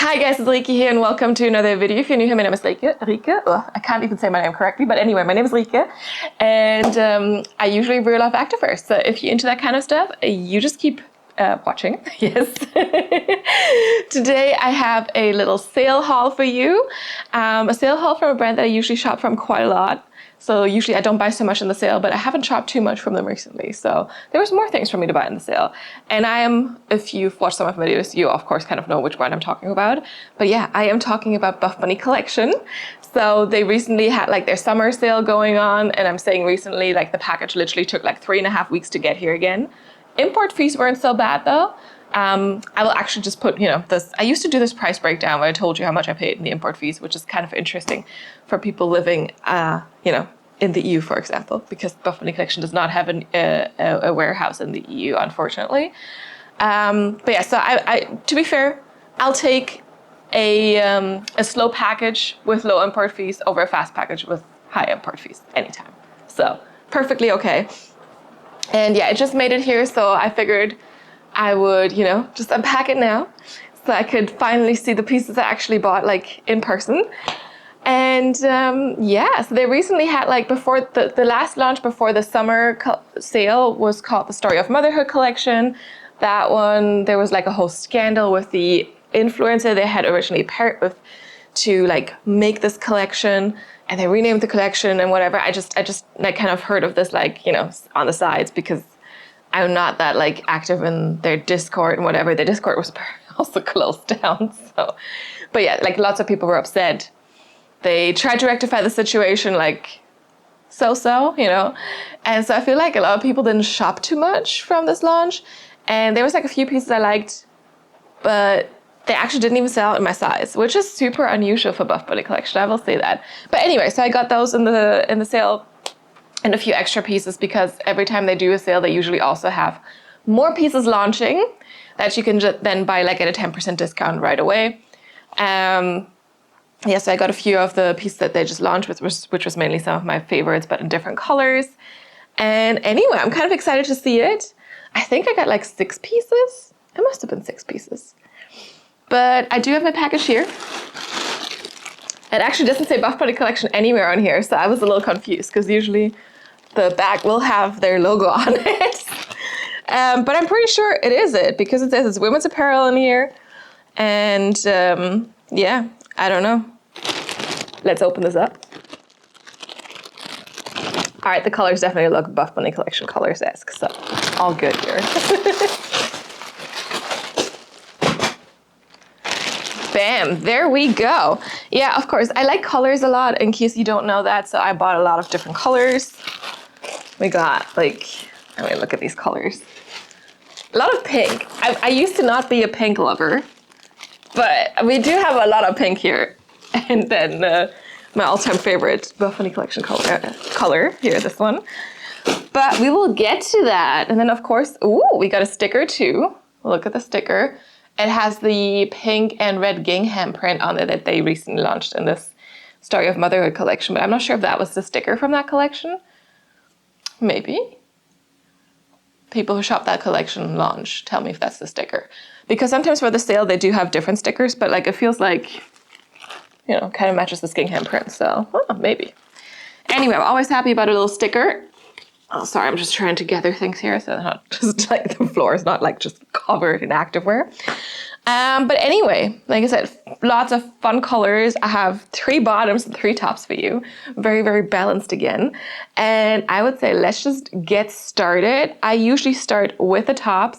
Hi guys, it's Rike here and welcome to another video. If you're new here, my name is Rike. I can't even say my name correctly, but anyway, my name is Rike and I usually wear a lot of activewear. So if you're into that kind of stuff, you just keep watching. Yes. Today I have a little sale haul for you. A sale haul from a brand that I usually shop from quite a lot. So usually I don't buy so much in the sale, but I haven't shopped too much from them recently. So there was more things for me to buy in the sale. And if you've watched some of my videos, you of course kind of know which brand I'm talking about. But yeah, I am talking about Buffbunny Collection. So they recently had like their summer sale going on. And I'm saying recently, like the package literally took like 3.5 weeks to get here again. Import fees weren't so bad though. I will actually just put, this. I used to do this price breakdown where I told you how much I paid in the import fees, which is kind of interesting for people living, in the EU, for example, because Buffbunny Collection does not have a warehouse in the EU, unfortunately. But yeah, so to be fair, I'll take a slow package with low import fees over a fast package with high import fees anytime. So perfectly okay. And yeah, it just made it here, so I figured I would, just unpack it now so I could finally see the pieces I actually bought like in person. And yeah, so they recently had like before the last launch before the summer sale was called the Story of Motherhood collection. That one, there was like a whole scandal with the influencer they had originally paired with to like make this collection, and they renamed the collection and whatever. I just like kind of heard of this like, on the sides because I'm not that like active in their Discord and whatever. Their Discord was also closed down. So, but yeah, like lots of people were upset. They tried to rectify the situation like so, And so I feel like a lot of people didn't shop too much from this launch. And there was like a few pieces I liked, but they actually didn't even sell in my size, which is super unusual for Buffbunny Collection, I will say that. But anyway, so I got those in the sale and a few extra pieces because every time they do a sale, they usually also have more pieces launching that you can then buy like at a 10% discount right away. Yeah, so I got a few of the pieces that they just launched, which was mainly some of my favorites, but in different colors. And anyway, I'm kind of excited to see it. I think I got like 6 pieces. It must have been 6 pieces. But I do have my package here. It actually doesn't say Buffbunny Collection anywhere on here, so I was a little confused because usually the bag will have their logo on it. But I'm pretty sure it is it because it says it's women's apparel in here. And yeah, I don't know. Let's open this up. All right, the colors definitely look Buffbunny Collection colors-esque, so all good here. Bam, there we go. Yeah, of course, I like colors a lot in case you don't know that, so I bought a lot of different colors. We got look at these colors. A lot of pink. I used to not be a pink lover, but we do have a lot of pink here. And then my all-time favorite Buffbunny Collection color here, this one. But we will get to that. And then of course, we got a sticker too. Look at the sticker. It has the pink and red gingham print on it that they recently launched in this Story of Motherhood collection. But I'm not sure if that was the sticker from that collection. Maybe. People who shop that collection launch, tell me if that's the sticker. Because sometimes for the sale, they do have different stickers, but like it feels like, kind of matches this gingham print. So maybe. Anyway, I'm always happy about a little sticker. Oh, sorry, I'm just trying to gather things here so not just like the floor is not like just covered in activewear. But anyway, like I said, lots of fun colors. I have 3 bottoms and 3 tops for you. Very, very balanced again. And I would say let's just get started. I usually start with the tops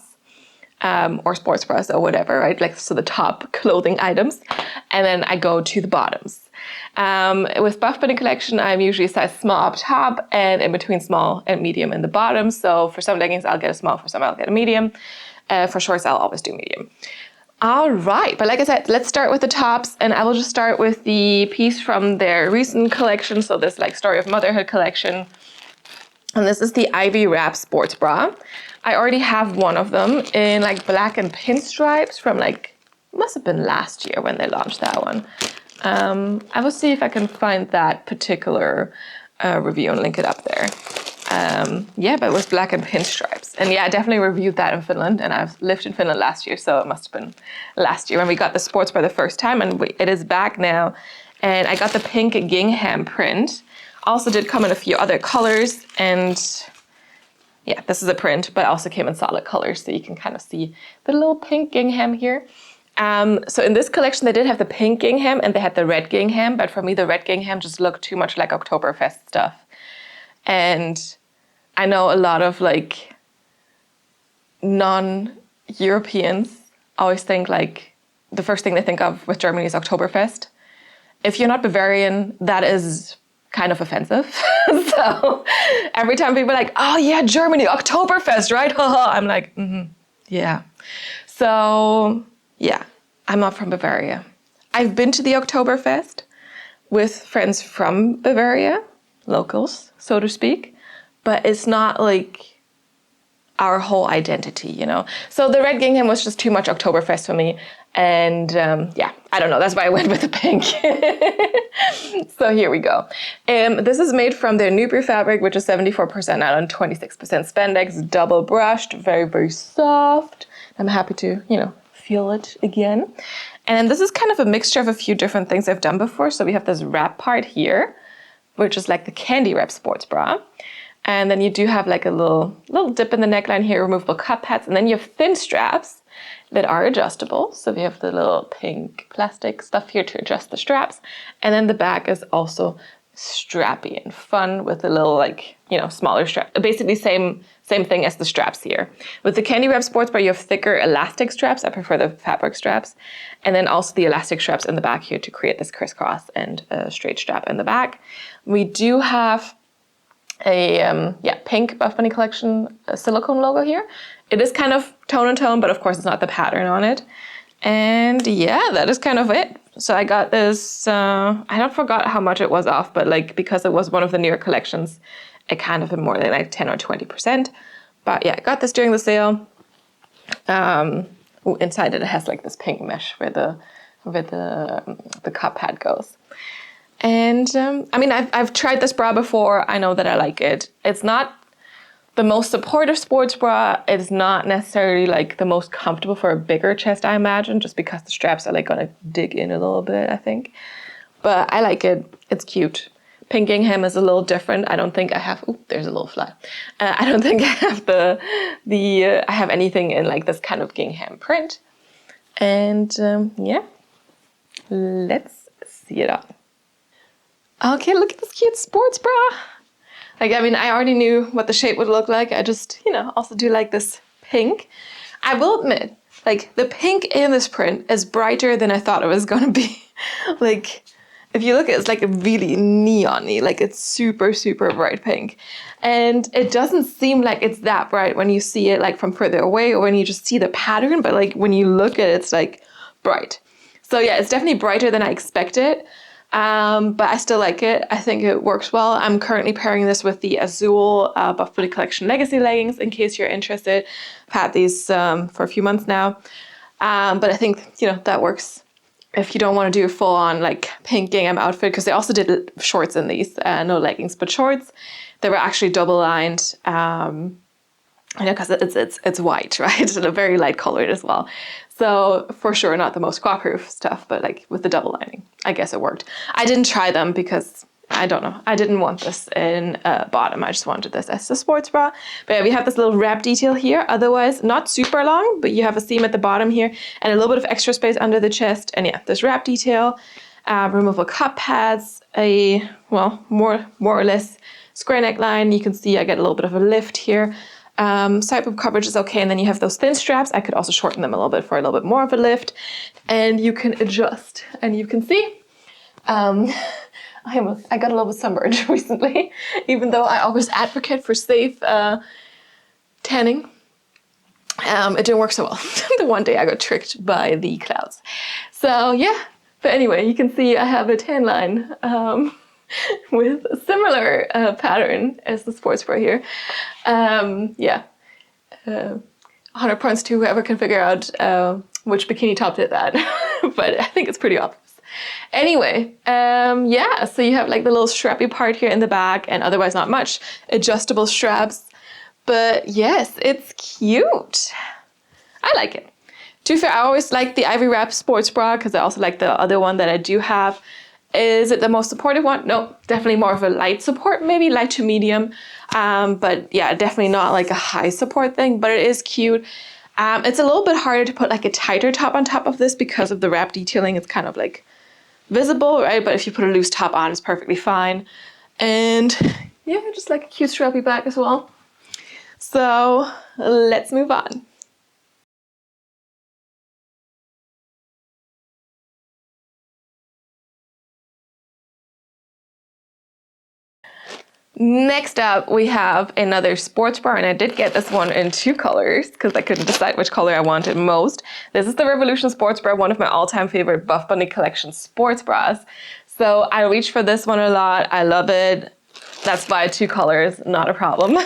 or sports bras or whatever, right? Like, so the top clothing items. And then I go to the bottoms. With Buffbunny Collection, I'm usually a size small up top and in between small and medium in the bottom. So for some leggings, I'll get a small, for some I'll get a medium. For shorts, I'll always do medium. All right, but like I said, let's start with the tops, and I will just start with the piece from their recent collection. So this like Story of Motherhood collection. And this is the Ivy Wrap sports bra. I already have one of them in like black and pinstripes from like, must have been last year when they launched that one. I will see if I can find that particular review and link it up there. Yeah, but with black and pinstripes. And yeah, I definitely reviewed that in Finland, and I've lived in Finland last year, so it must have been last year when we got the sports bra the first time, and it is back now. And I got the pink gingham print. Also did come in a few other colors, and yeah, this is a print, but also came in solid colors, so you can kind of see the little pink gingham here. So in this collection, they did have the pink gingham and they had the red gingham, but for me, the red gingham just looked too much like Oktoberfest stuff. And I know a lot of like non-Europeans always think like the first thing they think of with Germany is Oktoberfest. If you're not Bavarian, that is kind of offensive. So every time people are like, oh yeah, Germany, Oktoberfest, right? I'm like, yeah. So yeah, I'm not from Bavaria. I've been to the Oktoberfest with friends from Bavaria, locals, so to speak, but it's not like our whole identity, you know? So the red gingham was just too much Oktoberfest for me. And yeah, I don't know, that's why I went with the pink. So here we go. This is made from their Nubri fabric, which is 74% nylon, 26% spandex, double brushed, very, very soft. I'm happy to, you know, feel it again. And this is kind of a mixture of a few different things I've done before. So we have this wrap part here, which is like the candy wrap sports bra. And then you do have like a little dip in the neckline here, removable cup pads. And then you have thin straps that are adjustable. So we have the little pink plastic stuff here to adjust the straps. And then the back is also strappy and fun with a little like, you know, smaller strap. Basically same thing as the straps here. With the candy wrap sports bra, you have thicker elastic straps. I prefer the fabric straps. And then also the elastic straps in the back here to create this crisscross and a straight strap in the back. We do have a pink Buffbunny Collection silicone logo here. It is kind of tone and tone, but of course it's not the pattern on it. And yeah, that is kind of it. So I got this, I don't forgot how much it was off, but like because it was one of the newer collections, it kind of been more than like 10 or 20%. But yeah, I got this during the sale. Inside it has like this pink mesh where the cup pad goes. And I mean, I've tried this bra before. I know that I like it. It's not the most supportive sports bra. It's not necessarily like the most comfortable for a bigger chest, I imagine, just because the straps are like gonna dig in a little bit, I think. But I like it. It's cute. Pink gingham is a little different. I don't think I have. Ooh, there's a little fly. I don't think I have I have anything in like this kind of gingham print. And yeah, let's see it on. Okay, look at this cute sports bra. Like, I mean, I already knew what the shape would look like. I just, you know, also do like this pink. I will admit, like, the pink in this print is brighter than I thought it was gonna be. Like, if you look at it, it's like a really neon-y, like it's super, super bright pink. And it doesn't seem like it's that bright when you see it like from further away or when you just see the pattern, but like when you look at it, it's like bright. So yeah, it's definitely brighter than I expected. But I still like it. I think it works well. I'm currently pairing this with the Azul Buffbunny Collection Legacy leggings, in case you're interested. I've had these for a few months now. But I think, you know, that works if you don't want to do a full-on like pink gingham outfit, because they also did shorts in these, no leggings, but shorts. They were actually double-lined. You know, because it's white, right? It's a very light colored as well. So for sure, not the most squat-proof stuff, but like with the double lining, I guess it worked. I didn't try them because I don't know. I didn't want this in bottom. I just wanted this as a sports bra. But yeah, we have this little wrap detail here. Otherwise, not super long, but you have a seam at the bottom here and a little bit of extra space under the chest. And yeah, this wrap detail, removable cup pads, more or less square neckline. You can see I get a little bit of a lift here. Side boob coverage is okay, and then you have those thin straps. I could also shorten them a little bit for a little bit more of a lift, and you can adjust. And you can see, I got a little bit sunburned recently, even though I always advocate for safe tanning. It didn't work so well. The one day I got tricked by the clouds. So yeah, but anyway, you can see I have a tan line with a similar pattern as the sports bra here. 100 points to whoever can figure out which bikini top did that. But I think it's pretty obvious. Anyway, yeah, so you have like the little strappy part here in the back and otherwise not much. Adjustable straps. But yes, it's cute. I like it. To be fair, I always like the Ivory Wrap sports bra because I also like the other one that I do have. Is it the most supportive one? No, definitely more of a light support, maybe light to medium. But yeah, definitely not like a high support thing, but it is cute. It's a little bit harder to put like a tighter top on top of this because of the wrap detailing. It's kind of like visible, right? But if you put a loose top on, it's perfectly fine. And yeah, just like a cute strappy back as well. So let's move on. Next up, we have another sports bra, and I did get this one in 2 colors because I couldn't decide which color I wanted most. This is the Revolution sports bra, one of my all-time favorite Buffbunny Collection sports bras. So I reach for this one a lot. I love it. That's why 2 colors, not a problem.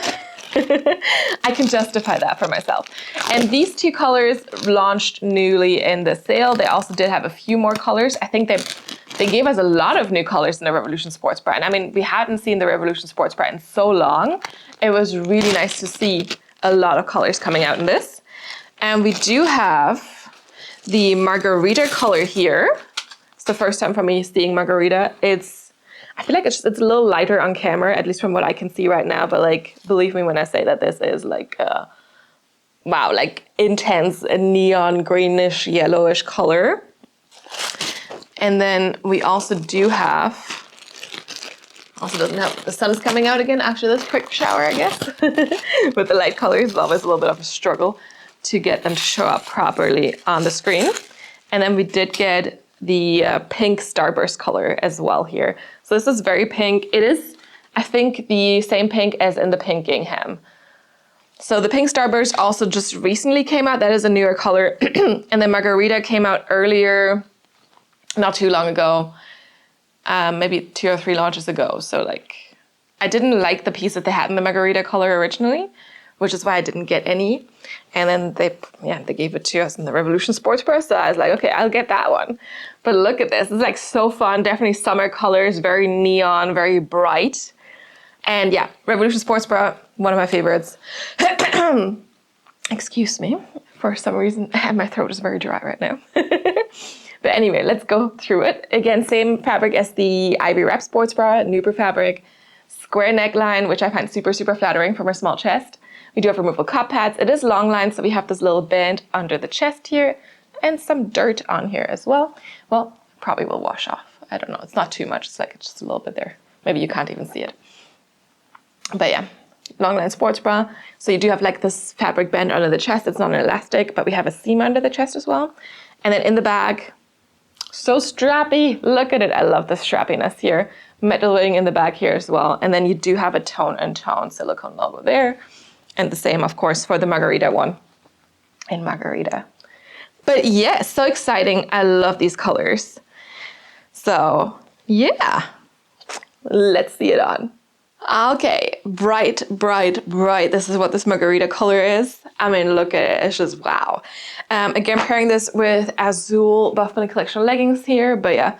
I can justify that for myself. And these 2 colors launched newly in the sale. They also did have a few more colors. I think they gave us a lot of new colors in the Revolution sports bra. And I mean, we hadn't seen the Revolution sports bra in so long. It was really nice to see a lot of colors coming out in this. And we do have the margarita color here. It's the first time for me seeing margarita. I feel like it's a little lighter on camera, at least from what I can see right now. But like, believe me when I say that this is like, wow, like intense neon greenish, yellowish color. And then we also do have, the sun's coming out again after this quick shower, I guess. With the light colors, it's always a little bit of a struggle to get them to show up properly on the screen. And then we did get the pink starburst color as well here. So this is very pink. It is, I think, the same pink as in the pink gingham. So the pink starburst also just recently came out. That is a newer color. And then margarita came out earlier, not too long ago, maybe 2 or 3 launches ago. So like, I didn't like the piece that they had in the margarita color originally, which is why I didn't get any. And then they gave it to us in the Revolution sports bra. So I was like, okay, I'll get that one. But look at this. It's like so fun. Definitely summer colors, very neon, very bright. And yeah, Revolution sports bra, one of my favorites. Excuse me. For some reason, my throat is very dry right now. But anyway, let's go through it. Again, same fabric as the Ivory Wrap sports bra, Nuber fabric, square neckline, which I find super, super flattering for my small chest. We do have removable cup pads. It is long line, so we have this little band under the chest here and some dirt on here as well. Well, probably will wash off. I don't know. It's not too much. It's like just a little bit there. Maybe you can't even see it. But yeah, long line sports bra. So you do have like this fabric band under the chest. It's not an elastic, but we have a seam under the chest as well. And then in the back, so strappy. Look at it. I love the strappiness here. Metal wing in the back here as well. And then you do have a tone silicone logo there. And the same, of course, for the margarita one in margarita. But yeah, so exciting. I love these colors. So yeah, let's see it on. Okay, bright, bright, bright. This is what this margarita color is. I mean, look at it. It's just wow. Again, pairing this with Azul Buffbunny Collection leggings here. But yeah,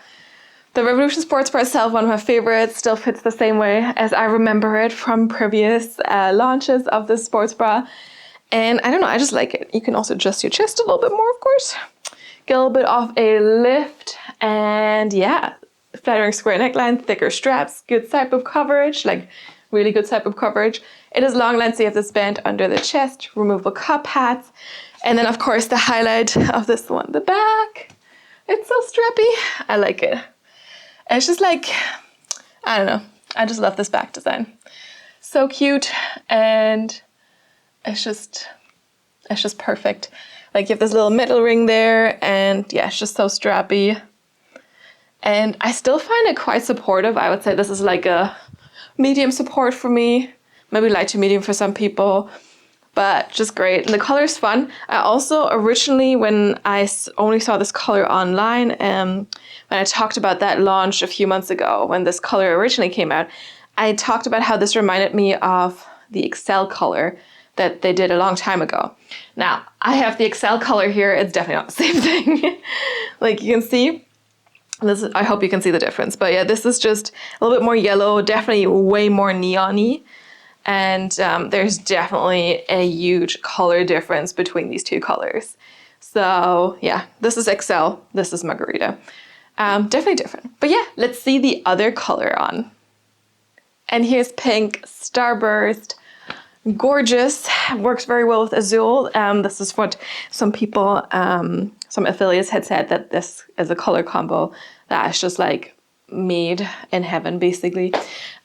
the Revolution sports bra itself, one of my favorites, still fits the same way as I remember it from previous launches of this sports bra. And I don't know, I just like it. You can also adjust your chest a little bit more, of course. Get a little bit of a lift. And yeah, flattering square neckline, thicker straps, good side boob coverage, like really good side boob coverage. It is long line, so you have this band under the chest, removable cup hats. And then of course the highlight of this one, the back. It's so strappy. I like it. It's just like, I don't know. I just love this back design. So cute, and it's just perfect. Like you have this little metal ring there, and yeah, it's just so strappy. And I still find it quite supportive. I would say this is like a medium support for me, maybe light to medium for some people, but just great. And the color is fun. I also originally, when I only saw this color online, when I talked about that launch a few months ago, when this color originally came out, I talked about how this reminded me of the Excel color that they did a long time ago. Now, I have the Excel color here. It's definitely not the same thing. Like you can see, This is, I hope you can see the difference. But yeah, this is just a little bit more yellow, definitely way more neon-y. And there's definitely a huge color difference between these two colors. So yeah, this is XL, this is Margarita. Definitely different. But yeah, let's see the other color on. And here's pink Starburst. Gorgeous, works very well with Azul. This is what some people, some affiliates had said, that this is a color combo that's just like made in heaven, basically.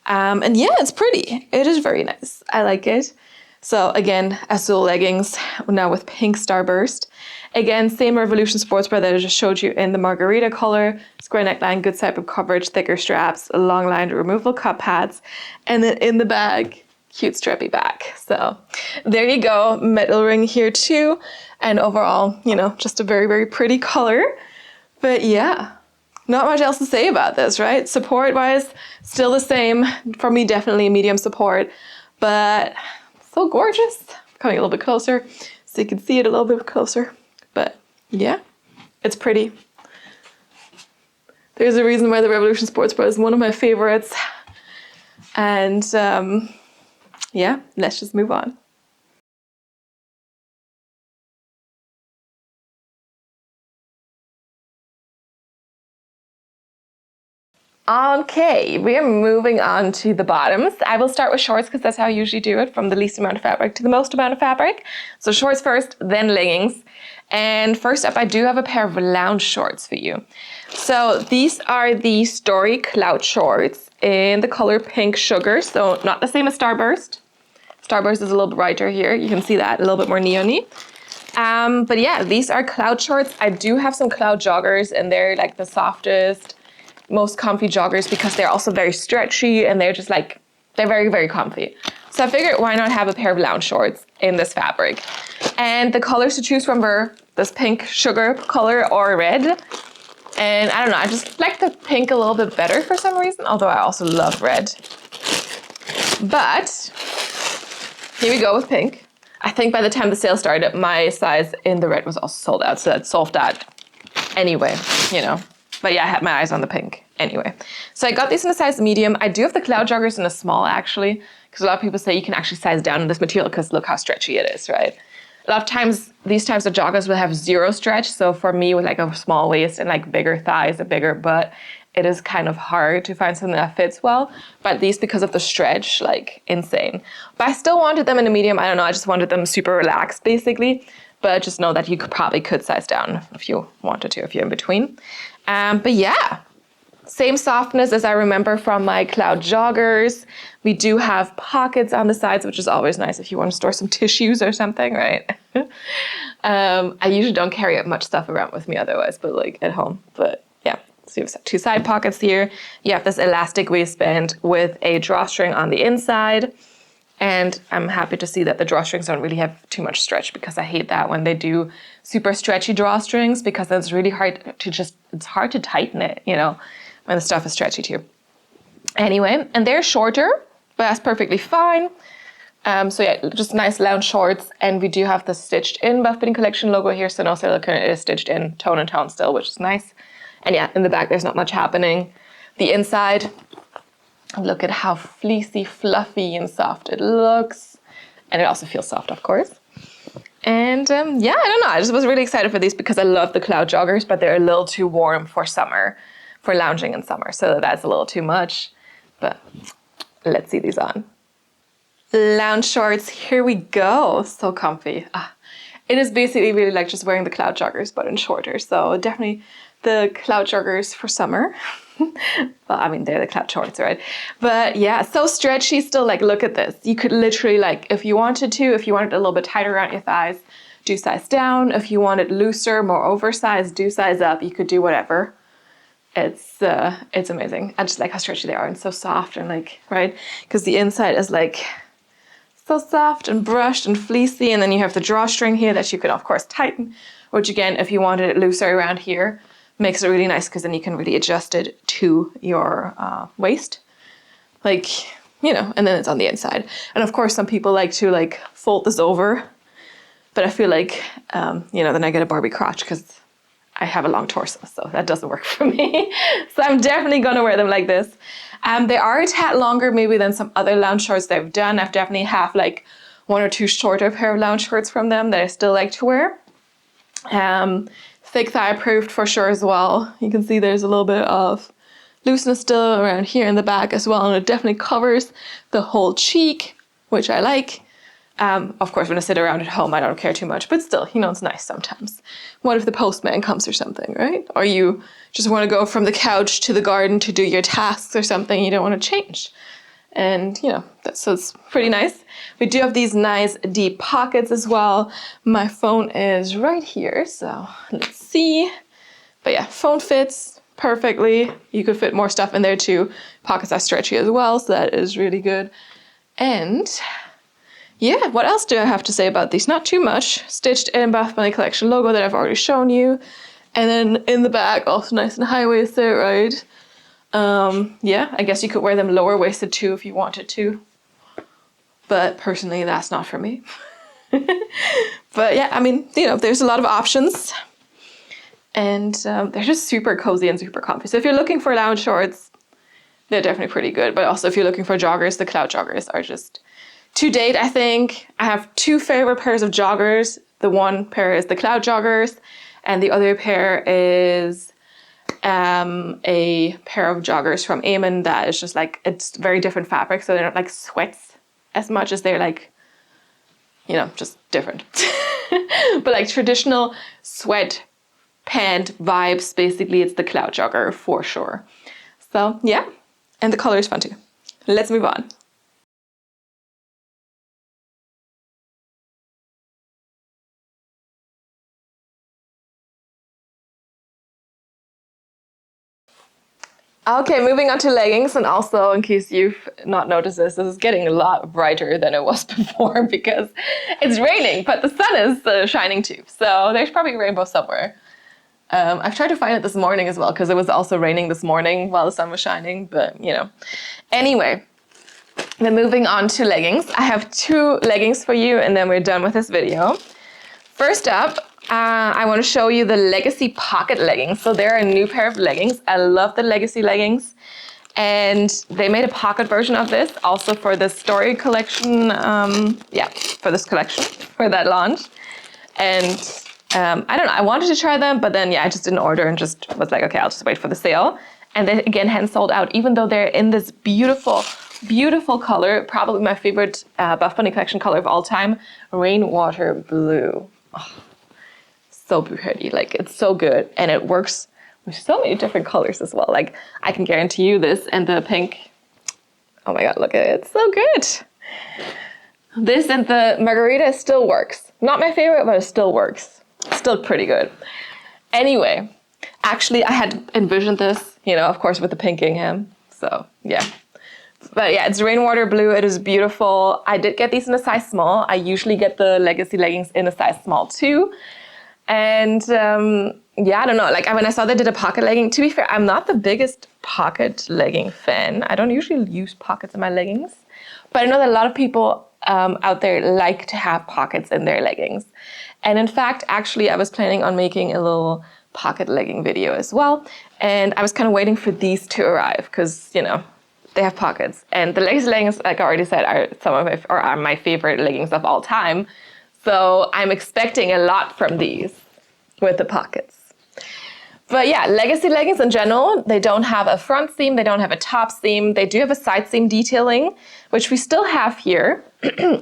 And yeah, it's pretty. It is very nice. I like it. So again, Azul leggings, now with pink Starburst. Again, same Revolution sportswear that I just showed you in the Margarita color. Square neckline, good type of coverage, thicker straps, long lined removable cup pads, and then in the bag, cute strappy back. So there you go, metal ring here too. And overall, you know, just a very, very pretty color. But yeah, not much else to say about this, right? Support wise, still the same. For me, definitely medium support, but so gorgeous. Coming a little bit closer so you can see it a little bit closer. But yeah, it's pretty. There's a reason why the Revolution Sportswear is one of my favorites. And yeah, let's just move on. Okay, we're moving on to the bottoms. I will start with shorts because that's how I usually do it, from the least amount of fabric to the most amount of fabric. So shorts first, then leggings. And first up, I do have a pair of lounge shorts for you. So these are the Story Cloud shorts in the color Pink Sugar. So not the same as Starburst. Starburst is a little bit brighter here. You can see that, a little bit more neon-y. But yeah, these are Cloud shorts. I do have some Cloud joggers, and they're like the softest, most comfy joggers because they're also very stretchy, and they're just like, they're very, very comfy. So I figured, why not have a pair of lounge shorts in this fabric? And the colors to choose from were this Pink Sugar color or red. And I don't know, I just like the pink a little bit better for some reason, although I also love red. But here we go with pink. I think by the time the sale started, my size in the red was also sold out, so that solved that anyway, you know. But yeah, I had my eyes on the pink anyway. So I got these in a size medium. I do have the Cloud joggers in a small actually, because a lot of people say you can actually size down in this material because look how stretchy it is, right? A lot of times, these types of joggers will have zero stretch. So for me, with like a small waist and like bigger thighs, a bigger butt, it is kind of hard to find something that fits well. But these, because of the stretch, like insane. But I still wanted them in a medium. I don't know, I just wanted them super relaxed basically. But just know that you probably could size down if you wanted to, if you're in between. But yeah, same softness as I remember from my Cloud joggers. We do have pockets on the sides, which is always nice if you want to store some tissues or something, right? I usually don't carry much stuff around with me otherwise, but like at home. But yeah, so you have two side pockets here. You have this elastic waistband with a drawstring on the inside. And I'm happy to see that the drawstrings don't really have too much stretch, because I hate that when they do super stretchy drawstrings, because it's really hard to it's hard to tighten it, you know, when the stuff is stretchy too. Anyway, and they're shorter, but that's perfectly fine. So yeah, just nice lounge shorts. And we do have the stitched in Buffbunny Collection logo here. So no silicone, it is stitched in tone and tone still, which is nice. And yeah, in the back, there's not much happening. The inside, look at how fleecy, fluffy, and soft it looks. And it also feels soft, of course. And yeah, I don't know. I just was really excited for these because I love the Cloud joggers, but they're a little too warm for summer, for lounging in summer. So that's a little too much. But let's see these on. Lounge shorts, here we go. So comfy. It is basically really like just wearing the Cloud joggers, but in shorter. So definitely the Cloud joggers for summer. Well, I mean, they're the Cloud shorts, right? But yeah, so stretchy still. Like, look at this. You could literally, like, if you wanted to, if you wanted a little bit tighter around your thighs, do size down. If you wanted looser, more oversized, do size up. You could do whatever. It's amazing. I just like how stretchy they are and so soft and like, right? Because the inside is like so soft and brushed and fleecy. And then you have the drawstring here that you can, of course, tighten, which again, if you wanted it looser around here, makes it really nice, because then you can really adjust it to your waist. Like, you know, and then it's on the inside. And of course, some people like to like fold this over, but I feel like, you know, then I get a Barbie crotch because I have a long torso, so that doesn't work for me. So I'm definitely gonna wear them like this. They are a tad longer maybe than some other lounge shorts that I've done. I've definitely have like 1 or 2 shorter pair of lounge shorts from them that I still like to wear. Thick thigh approved for sure as well. You can see there's a little bit of looseness still around here in the back as well, and it definitely covers the whole cheek, which I like. Of course, when I sit around at home, I don't care too much, but still, you know, it's nice sometimes. What if the postman comes or something, right? Or you just want to go from the couch to the garden to do your tasks or something, you don't want to change. And, you know, so it's pretty nice. We do have these nice deep pockets as well. My phone is right here, so let's see. But yeah, phone fits perfectly. You could fit more stuff in there too. Pockets are stretchy as well, so that is really good. And yeah, what else do I have to say about these? Not too much. Stitched in Buffbunny Collection logo that I've already shown you. And then in the back, also nice and high-waisted, right? Yeah, I guess you could wear them lower-waisted too if you wanted to. But personally, that's not for me. But yeah, I mean, you know, there's a lot of options. And they're just super cozy and super comfy. So if you're looking for lounge shorts, they're definitely pretty good. But also if you're looking for joggers, the Cloud joggers are just... To date, I think I have 2 favorite pairs of joggers. The one pair is the Cloud joggers, and the other pair is a pair of joggers from Eamon that is just like, it's very different fabric, so they're not like sweats as much as they're like, you know, just different. But like traditional sweat pant vibes, basically it's the Cloud jogger for sure. So yeah, and the color is fun too. Let's move on. Okay, moving on to leggings, and also in case you've not noticed this is getting a lot brighter than it was before because it's raining, but the sun is shining too. So there's probably a rainbow somewhere. I've tried to find it this morning as well because it was also raining this morning while the sun was shining, but you know. Anyway, then moving on to leggings. I have 2 leggings for you and then we're done with this video. First up, I want to show you the Legacy Pocket Leggings. So they're a new pair of leggings. I love the Legacy leggings. And they made a pocket version of this also for the Story collection. Yeah, for this collection, for that launch. And I don't know, I wanted to try them, but then yeah, I just didn't order and just was like, okay, I'll just wait for the sale. And they again hand sold out, even though they're in this beautiful, beautiful color, probably my favorite Buffbunny Collection color of all time, Rainwater Blue. Oh, so pretty, like it's so good, and it works with so many different colors as well. Like I can guarantee you this and the pink, oh my god, look at it, it's so good. This and the margarita still works. Not my favorite, but it still works. Still pretty good. Anyway, actually I had envisioned this, you know, of course with the pink gingham, so yeah. But yeah, it's Rainwater Blue. It is beautiful. I did get these in a size small. I usually get the Legacy leggings in a size small too. And yeah, I don't know. Like when I saw they did a pocket legging, to be fair, I'm not the biggest pocket legging fan. I don't usually use pockets in my leggings. But I know that a lot of people out there like to have pockets in their leggings. And in fact, actually, I was planning on making a little pocket legging video as well. And I was kind of waiting for these to arrive because, you know, they have pockets. And the Legacy leggings, like I already said, are my favorite leggings of all time. So I'm expecting a lot from these with the pockets. But yeah, Legacy leggings in general, they don't have a front seam, they don't have a top seam. They do have a side seam detailing, which we still have here.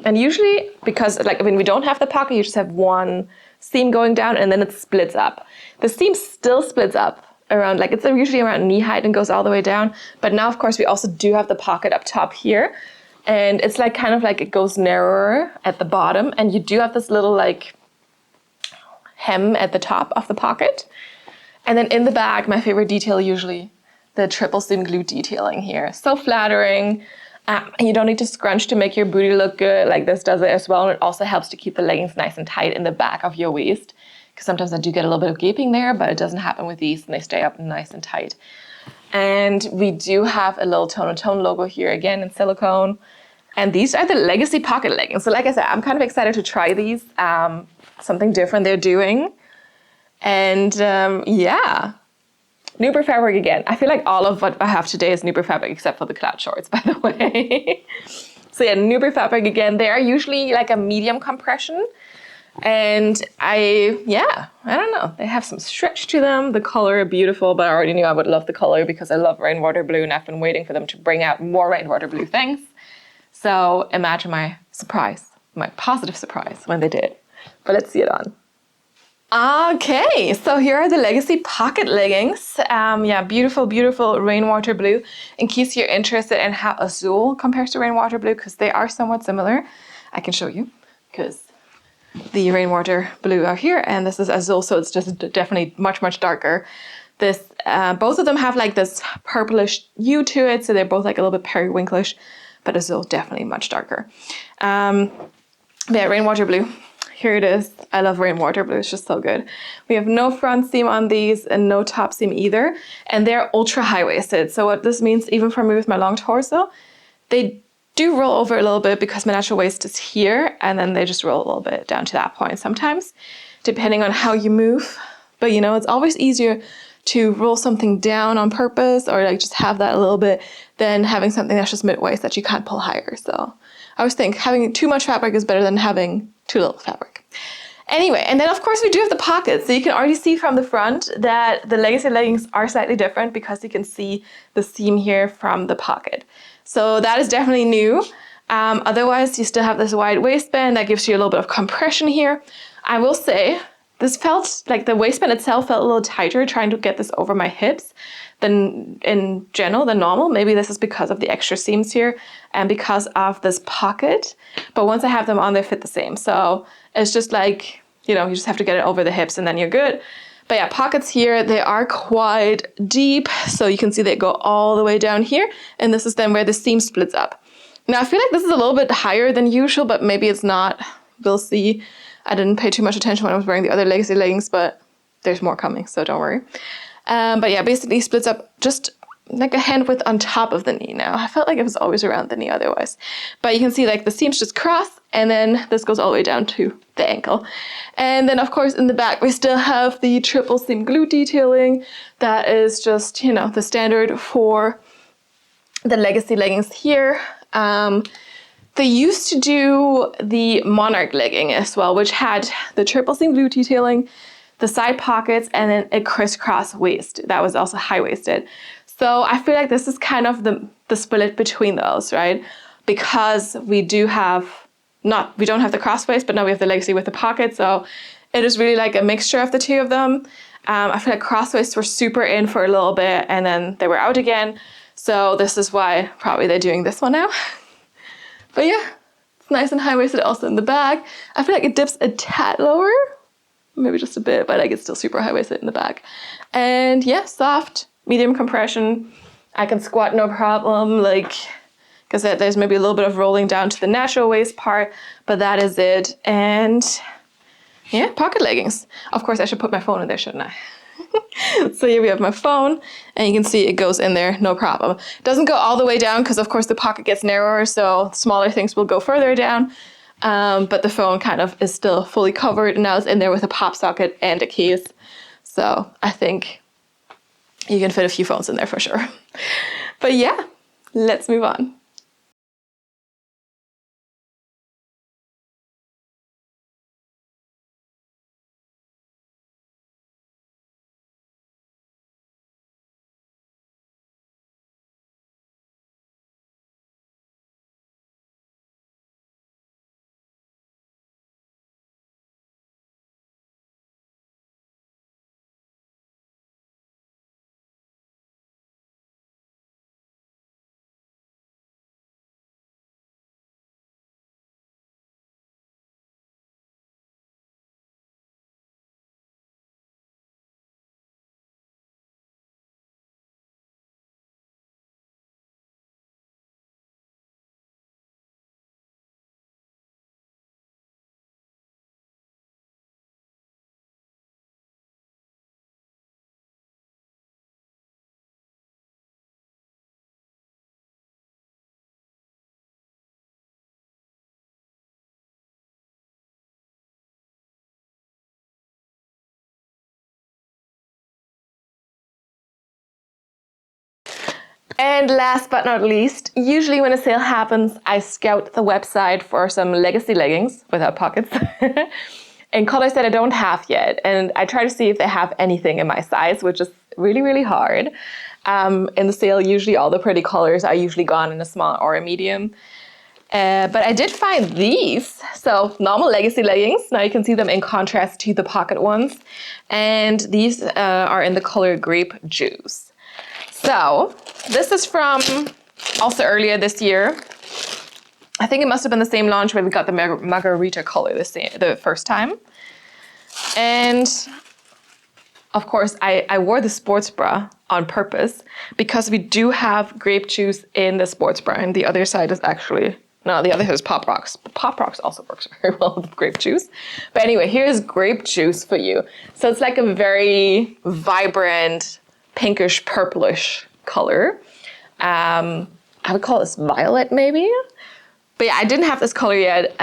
And usually, because like when we don't have the pocket, you just have one seam going down and then it splits up. The seam still splits up around, like it's usually around knee height and goes all the way down. But now, of course, we also do have the pocket up top here. And it's like kind of like it goes narrower at the bottom. And you do have this little like hem at the top of the pocket. And then in the back, my favorite detail usually, the triple seam glute detailing here. So flattering. And you don't need to scrunch to make your booty look good. Like this does it as well. And it also helps to keep the leggings nice and tight in the back of your waist. Because sometimes I do get a little bit of gaping there, but it doesn't happen with these and they stay up nice and tight. And we do have a little Tone and Tone logo here again in silicone. And these are the Legacy pocket leggings. So like I said, I'm kind of excited to try these. Something different they're doing. And yeah, Nuber fabric again. I feel like all of what I have today is Nuber fabric except for the cloud shorts, by the way. So yeah, Nuber fabric again. They are usually like a medium compression. And I don't know. They have some stretch to them. The color beautiful, but I already knew I would love the color because I love rainwater blue and I've been waiting for them to bring out more rainwater blue things. So imagine my surprise, my positive surprise when they did. But let's see it on. Okay, so here are the Legacy pocket leggings. Yeah, beautiful, beautiful rainwater blue. In case you're interested in how Azul compares to rainwater blue, because they are somewhat similar, I can show you, because the rainwater blue are here, and this is Azul, so it's just definitely much, much darker. This, both of them have like this purplish hue to it, so they're both like a little bit periwinklish, but Azul definitely much darker. Yeah, rainwater blue. Here it is. I love rainwater blue. It's just so good. We have no front seam on these and no top seam either. And they're ultra high-waisted. So what this means, even for me with my long torso, they do roll over a little bit because my natural waist is here. And then they just roll a little bit down to that point sometimes, depending on how you move. But you know, it's always easier to roll something down on purpose or like just have that a little bit than having something that's just mid-waist that you can't pull higher. So I always think having too much fabric is better than having too little fabric. Anyway, and then of course we do have the pockets. So you can already see from the front that the Legacy leggings are slightly different because you can see the seam here from the pocket. So that is definitely new. Otherwise, you still have this wide waistband that gives you a little bit of compression here. I will say, this felt like the waistband itself felt a little tighter trying to get this over my hips than in general, than normal. Maybe this is because of the extra seams here and because of this pocket. But once I have them on, they fit the same. So it's just like, you know, you just have to get it over the hips and then you're good. But yeah, pockets here, they are quite deep. So you can see they go all the way down here. And this is then where the seam splits up. Now I feel like this is a little bit higher than usual, but maybe it's not. We'll see. I didn't pay too much attention when I was wearing the other Legacy leggings, but there's more coming, so don't worry. But yeah, basically splits up just like a hand width on top of the knee now. I felt like it was always around the knee otherwise. But you can see like the seams just cross and then this goes all the way down to the ankle. And then of course in the back we still have the triple seam glute detailing. That is just, you know, the standard for the Legacy leggings here. They used to do the Monarch legging as well, which had the triple seam glute detailing, the side pockets, and then a crisscross waist that was also high-waisted. So I feel like this is kind of the split between those, right? Because we don't have the cross waist, but now we have the Legacy with the pocket. So it is really like a mixture of the two of them. I feel like cross waists were super in for a little bit and then they were out again. So this is why probably they're doing this one now. But yeah, it's nice and high-waisted also in the back. I feel like it dips a tad lower, maybe just a bit, but like it's still super high-waisted in the back. And yeah, soft, medium compression. I can squat no problem, like, because there's maybe a little bit of rolling down to the natural waist part, but that is it. And yeah, pocket leggings. Of course, I should put my phone in there, shouldn't I? So here we have my phone and you can see it goes in there, no problem. It doesn't go all the way down because of course the pocket gets narrower, so smaller things will go further down. But the phone kind of is still fully covered and now it's in there with a pop socket and a case. So I think you can fit a few phones in there for sure. But yeah, let's move on. And last but not least, usually when a sale happens, I scout the website for some legacy leggings without pockets in colors that I don't have yet. And I try to see if they have anything in my size, which is really, really hard. In the sale, usually all the pretty colors are usually gone in a small or a medium. But I did find these. So normal legacy leggings. Now you can see them in contrast to the pocket ones. And these are in the color grape juice. So this is from also earlier this year. I think it must have been the same launch where we got the margarita color the first time. And of course, I wore the sports bra on purpose because we do have grape juice in the sports bra. And the other side is actually, no, the other side is Pop Rocks. But Pop Rocks also works very well with grape juice. But anyway, here's grape juice for you. So it's like a very vibrant, pinkish, purplish color. I would call this violet maybe. But yeah, I didn't have this color yet.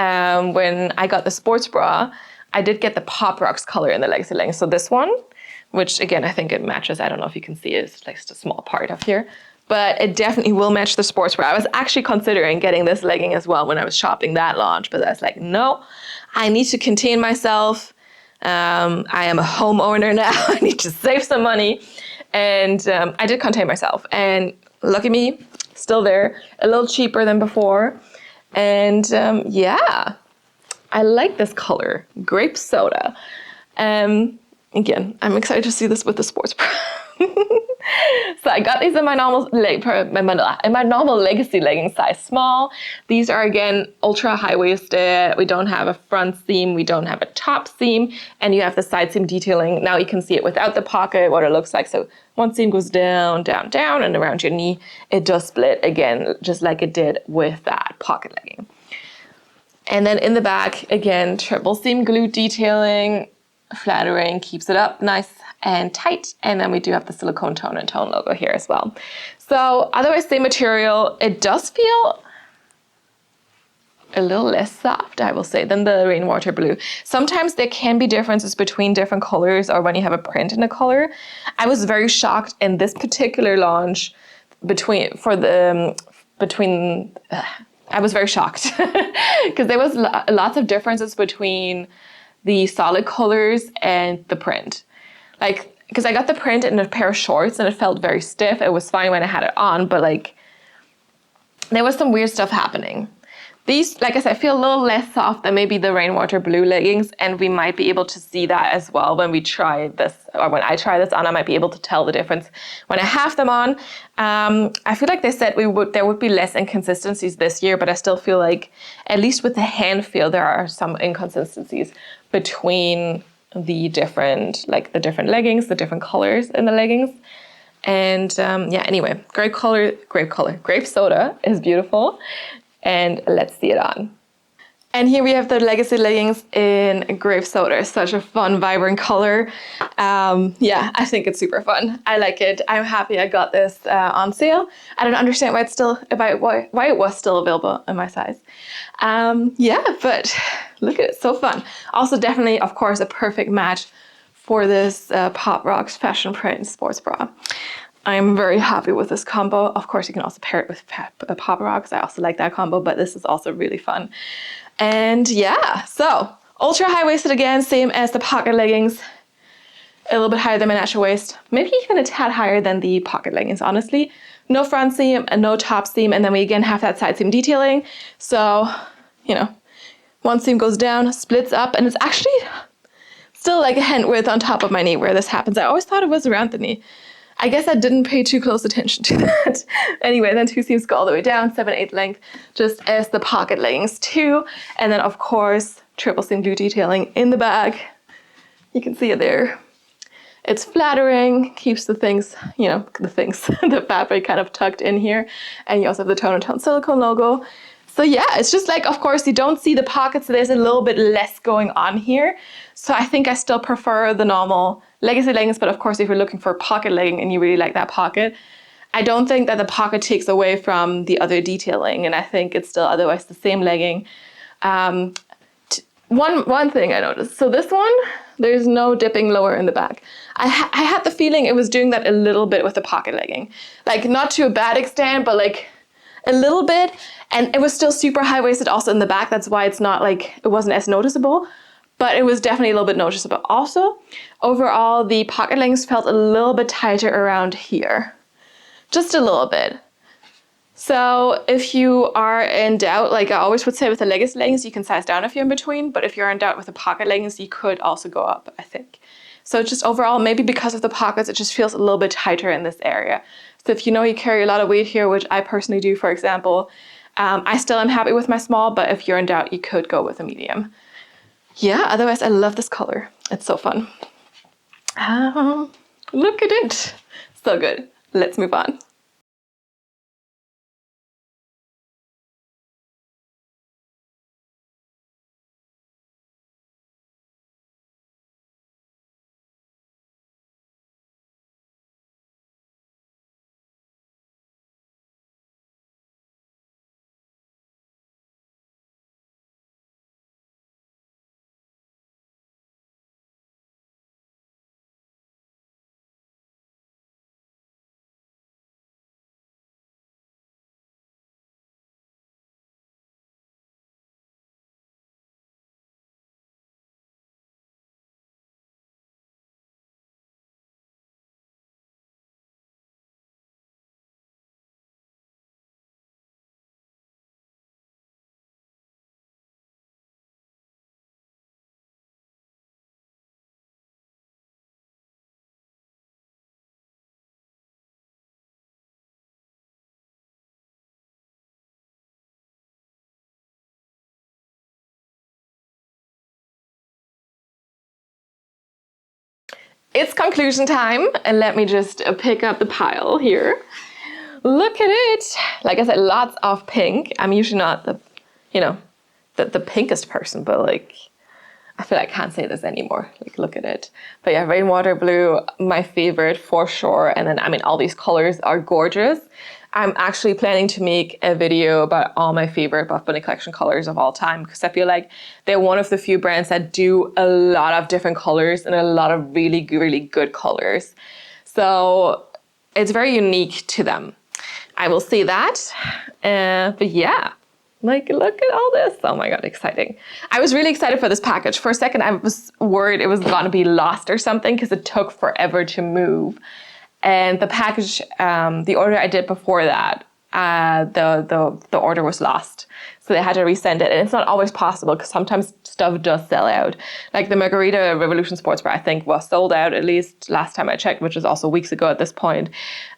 When I got the sports bra, I did get the Pop Rocks color in the legacy leggings. So this one, which again, I think it matches. I don't know if you can see it. It's like just a small part up here. But it definitely will match the sports bra. I was actually considering getting this legging as well when I was shopping that launch. But I was like, no, I need to contain myself. I am a homeowner now. I need to save some money. And I did contain myself. And lucky me, still there. A little cheaper than before. And yeah, I like this color, grape soda. Again, I'm excited to see this with the sports bra. So I got these in my normal legacy legging size small. These are again ultra high waisted. We don't have a front seam, we don't have a top seam, and you have the side seam detailing. Now you can see it without the pocket, what it looks like. So one seam goes down, down, down, and around your knee. It does split again, just like it did with that pocket legging. And then in the back, again, triple seam glue detailing, flattering, keeps it up nice and tight. And then we do have the silicone tone and tone logo here as well. So otherwise, same material. It does feel a little less soft, I will say, than the rainwater blue. Sometimes there can be differences between different colors or when you have a print in a color. I was very shocked in this particular launch I was very shocked because there was lots of differences between the solid colors and the print. Like, because I got the print in a pair of shorts and it felt very stiff. It was fine when I had it on, but like, there was some weird stuff happening. These, like I said, feel a little less soft than maybe the rainwater blue leggings, and we might be able to see that as well when we try this, or when I try this on. I might be able to tell the difference when I have them on. I feel like they said there would be less inconsistencies this year, but I still feel like, at least with the hand feel, there are some inconsistencies between the different leggings, the different colors in the leggings. And yeah, anyway, grape soda is beautiful. And let's see it on. And here we have the legacy leggings in grape soda. Such a fun, vibrant color. Yeah, I think it's super fun. I like it. I'm happy I got this on sale. I don't understand why it was still available in my size. Yeah, but look at it, so fun. Also, definitely, of course, a perfect match for this Pop Rocks fashion print sports bra. I'm very happy with this combo. Of course, you can also pair it with Pop Rocks. I also like that combo, but this is also really fun. And yeah, so ultra high waisted again, same as the pocket leggings. A little bit higher than my natural waist. Maybe even a tad higher than the pocket leggings, honestly. No front seam and no top seam. And then we again have that side seam detailing. So, you know, one seam goes down, splits up, and it's actually still like a hand width on top of my knee where this happens. I always thought it was around the knee. I guess I didn't pay too close attention to that. Anyway, then two seams go all the way down, 7/8 length, just as the pocket leggings too. And then of course, triple seam glue detailing in the back. You can see it there. It's flattering, keeps the things, the fabric kind of tucked in here. And you also have the tone and tone silicone logo. So yeah, it's just like, of course, you don't see the pockets, so there's a little bit less going on here. So I think I still prefer the normal legacy leggings, but of course, if you're looking for a pocket legging and you really like that pocket, I don't think that the pocket takes away from the other detailing, and I think it's still otherwise the same legging. One thing I noticed. So this one, there's no dipping lower in the back. I had the feeling it was doing that a little bit with the pocket legging. Like not to a bad extent, but like a little bit. And it was still super high-waisted also in the back. That's why it's not like, it wasn't as noticeable. But it was definitely a little bit noticeable. Also, overall, the pocket leggings felt a little bit tighter around here. Just a little bit. So if you are in doubt, like I always would say with the leggings, you can size down if you're in between, but if you're in doubt with the pocket leggings, you could also go up, I think. So just overall, maybe because of the pockets, it just feels a little bit tighter in this area. So if you know you carry a lot of weight here, which I personally do, for example, I still am happy with my small, but if you're in doubt, you could go with a medium. Yeah, otherwise I love this color. It's so fun. Look at it. So good. Let's move on. It's conclusion time, and let me just pick up the pile here. Look at it. Like I said, lots of pink. I'm usually not the, the pinkest person, but like, I feel like I can't say this anymore. Like, look at it. But yeah, rainwater blue, my favorite for sure. And then, I mean, all these colors are gorgeous. I'm actually planning to make a video about all my favorite Buffbunny Collection colors of all time, because I feel like they're one of the few brands that do a lot of different colors and a lot of really good colors. So it's very unique to them. I will say that. But yeah. Like, look at all this. Oh my God, exciting. I was really excited for this package. For a second, I was worried it was gonna be lost or something because it took forever to move. And the package, the order I did before that, the order was lost. So they had to resend it. And it's not always possible because sometimes stuff does sell out. Like the Margarita Revolution Sportswear, I think, was sold out at least last time I checked, which was also weeks ago at this point.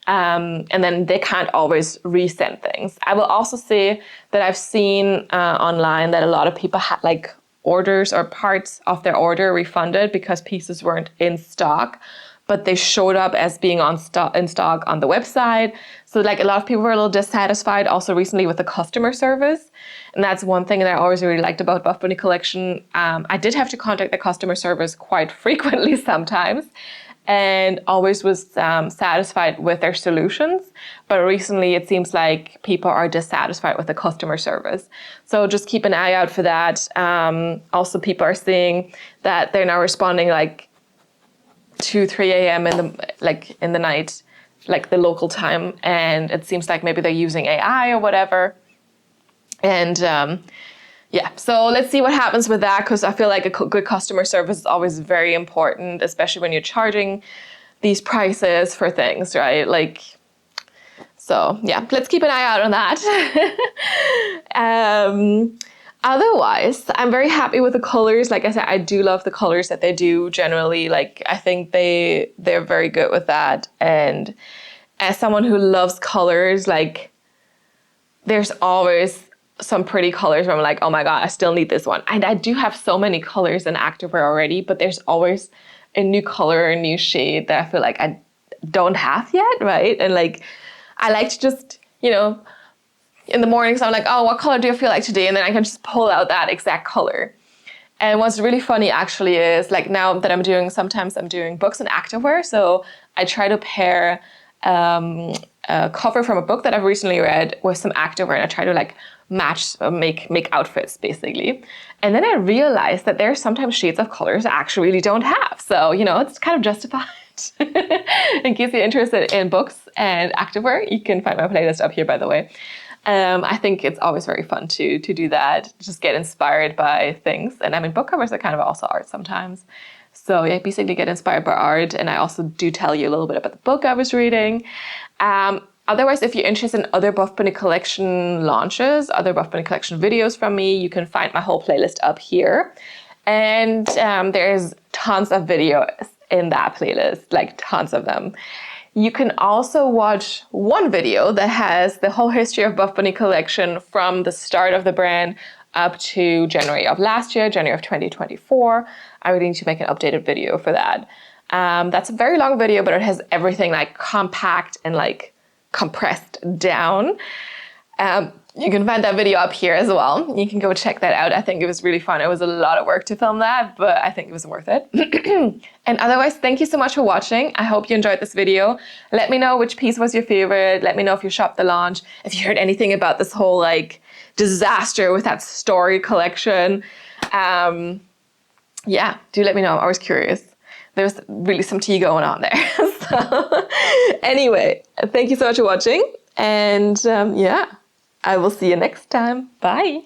And then they can't always resend things. I will also say that I've seen online that a lot of people had like orders or parts of their order refunded because pieces weren't in stock, but they showed up as being in stock on the website. So like a lot of people were a little dissatisfied also recently with the customer service. And that's one thing that I always really liked about Buffbunny Collection. I did have to contact the customer service quite frequently sometimes, and always was satisfied with their solutions. But recently it seems like people are dissatisfied with the customer service. So just keep an eye out for that. Also people are saying that they're now responding like 2-3 a.m. in the night, like the local time, and it seems like maybe they're using AI or whatever. And yeah, so let's see what happens with that, because I feel like a good customer service is always very important, especially when you're charging these prices for things, right? Like, so yeah, let's keep an eye out on that. Otherwise, I'm very happy with the colors. Like I said, I do love the colors that they do generally. Like, I think they're very good with that. And as someone who loves colors, like, there's always some pretty colors where I'm like, oh my God, I still need this one. And I do have so many colors in Activewear already, but there's always a new color, a new shade that I feel like I don't have yet, right? And like, I like to just, in the mornings, I'm like, oh, what color do you feel like today? And then I can just pull out that exact color. And what's really funny actually is, like, now that sometimes I'm doing books and activewear. So I try to pair a cover from a book that I've recently read with some activewear, and I try to like match, make outfits basically. And then I realized that there are sometimes shades of colors I actually really don't have. So, you know, it's kind of justified. In case you're interested in books and activewear, you can find my playlist up here, by the way. I think it's always very fun to do that, just get inspired by things. And I mean, book covers are kind of also art sometimes. So yeah, basically get inspired by art. And I also do tell you a little bit about the book I was reading. Otherwise, if you're interested in other Buffbunny Collection launches, other Buffbunny Collection videos from me, you can find my whole playlist up here. And there's tons of videos in that playlist, like tons of them. You can also watch one video that has the whole history of Buffbunny Collection from the start of the brand up to January of last year, January of 2024. I really need to make an updated video for that. That's a very long video, but it has everything like compact and like compressed down. You can find that video up here as well. You can go check that out. I think it was really fun. It was a lot of work to film that, but I think it was worth it. And otherwise, thank you so much for watching. I hope you enjoyed this video. Let me know which piece was your favorite. Let me know if you shopped the launch, if you heard anything about this whole like disaster with that story collection. Yeah, do let me know. I'm always curious. There's really some tea going on there. So anyway, thank you so much for watching. And yeah, I will see you next time. Bye.